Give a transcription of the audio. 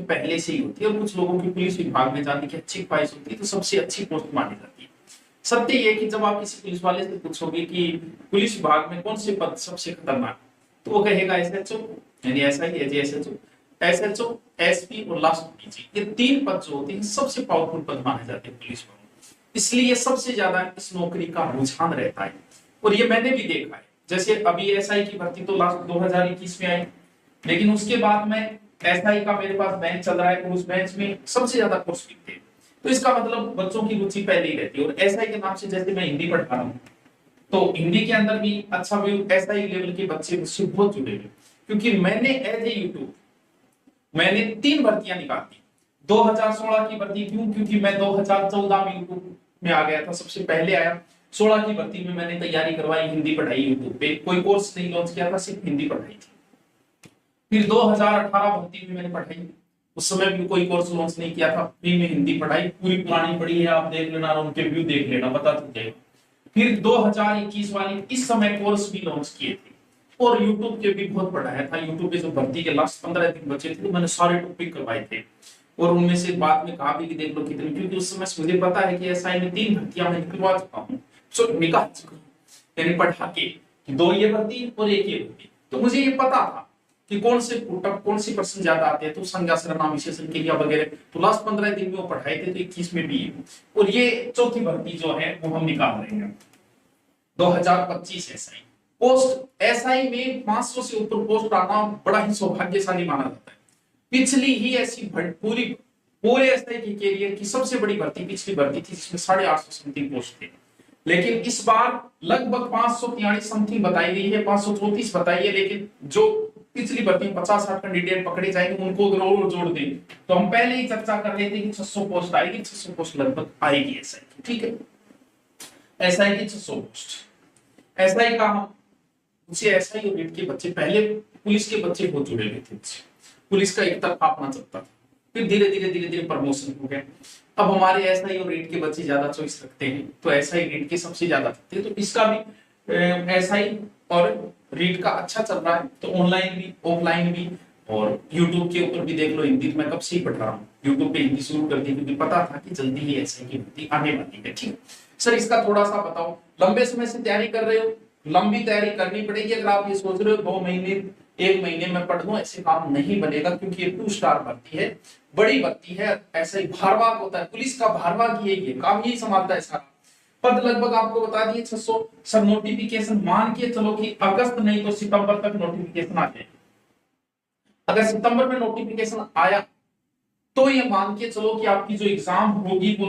पहले से ही होती है और कुछ लोगों की पुलिस विभाग में जाने की अच्छी ख्वाहिश होती है तो सबसे अच्छी पोस्ट मानी जाती है। सत्य ये कि जब आप किसी पुलिस वाले से पूछोगे कि पुलिस विभाग में कौन से पद सबसे खतरनाक, तो वो कहेगा एसएचओ, यानी एसआई, एसएचओ, एसएचओ, एसपी और लास्ट डीजी। ये 3 पद जो होते हैं सबसे पावरफुल पद माने जाते हैं पुलिस में, इसलिए सबसे ज्यादा इस नौकरी का रुझान रहता है। और ये मैंने भी देखा है, जैसे अभी एसआई की भर्ती तो लास्ट 2021 में आई, लेकिन उसके बाद में एसआई का मेरे पास बैच चल रहा है और उस बैच में सबसे ज्यादा कोर्स लिखते हैं। तो इसका मतलब बच्चों की रुचि पहले ही रहती है। और एसआई के नाम से जैसे मैं हिंदी पढ़ा रहा हूँ तो हिंदी के अंदर भी अच्छा व्यू एसआई लेवल के बच्चे मुझसे बहुत जुड़े हुए, क्योंकि मैंने एज ए यूट्यूब मैंने 3 भर्तियां निकाली। 2016 की भर्ती क्यों, क्योंकि मैं 2014 में यूट्यूब में आ गया था, सबसे पहले आया। 16 की भर्ती में मैंने तैयारी करवाई, हिंदी पढ़ाई यूट्यूब पे, कोई कोर्स नहीं लॉन्च किया था, सिर्फ हिंदी पढ़ाई थी। फिर 2018 भर्ती में मैंने पढ़ाई, उस समय भी कोई कोर्स लॉन्च नहीं किया था, फ्री में हिंदी पढ़ाई, पूरी पुरानी पढ़ी है, आप देख लेना, उनके व्यू देख लेना, पता चल जाएगा। फिर 2021 वाली इस समय कोर्स भी लॉन्च किए थे और यूट्यूब के भी बहुत पढ़ाया था। यूट्यूब पे जो भर्ती के लास्ट 15 दिन बचे थे तो मैंने सारे टॉपिक करवाए थे और उनमें से बाद में कहा भी कि देख लो कितने, क्योंकि उस समय मुझे पता है कि एसआई में 3 भर्तियां मैं निकलवा चुका हूँ, सो निकाल चुका हूँ, यानी पढ़ा के 2 ये भर्ती और 1 ये भर्ती। तो मुझे ये पता था कि कौन से पुटअप कौन सी पर्सन ज्यादा आते हैं, तो संज्ञा सर्वनाम विशेषण क्रिया वगैरह तो लास्ट 15 दिन में वो पढ़ाए थे, तो 21 में भी। और ये चौथी भर्ती जो है वो हम निकाल रहे हैं 2025 एसआई पोस्ट। एसआई में 500 से ऊपर पोस्ट आना बड़ा ही सौभाग्यशाली माना जाता है। पिछली ही ऐसी पूरे एसआई की कैरियर की सबसे बड़ी भर्ती पिछली भर्ती थी, जिसमें 850 समथिंग पोस्ट थे, लेकिन इस बार लगभग 543 समथिंग बताई गई है, 534 बताई है, लेकिन जो पिछली भर्ती 50-60 कैंडिडेट पकड़े जाएंगे उनको अगर और जोड़ दें तो हम पहले ही चर्चा कर रहे थे कि 600 पोस्ट आएगी, 600 पोस्ट लगभग आएगी एसआई की। ठीक है, एसआई की 600 पोस्ट। एसआई का हम उसे एसआई और रीट के बच्चे, पहले पुलिस के बच्चे बहुत जुड़े हुए थे, पुलिस का एक तरफा अपना चलता था, फिर धीरे धीरे प्रमोशन हो गया। अब हमारे एसआई और रीट के बच्चे ज्यादा चॉइस रखते हैं, तो एसआई रीट के सबसे ज्यादा रखते हैं, तो इसका भी एसआई और रीट का अच्छा चल रहा है। तो ऑनलाइन भी ऑफलाइन भी और यूट्यूब के ऊपर भी देख लो, हिंदी मैं कब से ही पढ़ रहा हूँ, यूट्यूब पे हिंदी शुरू कर दी क्योंकि पता था कि जल्दी ही एसआई की भर्ती आने वाली है। ठीक सर, इसका थोड़ा सा बताओ, लंबे समय से तैयारी कर रहे हो, लंबी तैयारी करनी पड़ेगी। अगर आप ये सोच रहे हो 2 महीने 1 महीने में पढ़ दूं, ऐसे काम नहीं बनेगा, क्योंकि ये 2 स्टार भर्ती है, बड़ी भर्ती है। ऐसा ही भारवाहक होता है, पुलिस का भारवाहक यही है, काम यही संभालता है सारा। पद लगभग आपको बता दिए 600। सर नोटिफिकेशन मान के चलो कि अगस्त नहीं तो सितंबर तक नोटिफिकेशन आ जाए। अगर सितंबर में नोटिफिकेशन आया तो ये मान के चलो कि आपकी जो एग्जाम होगी वो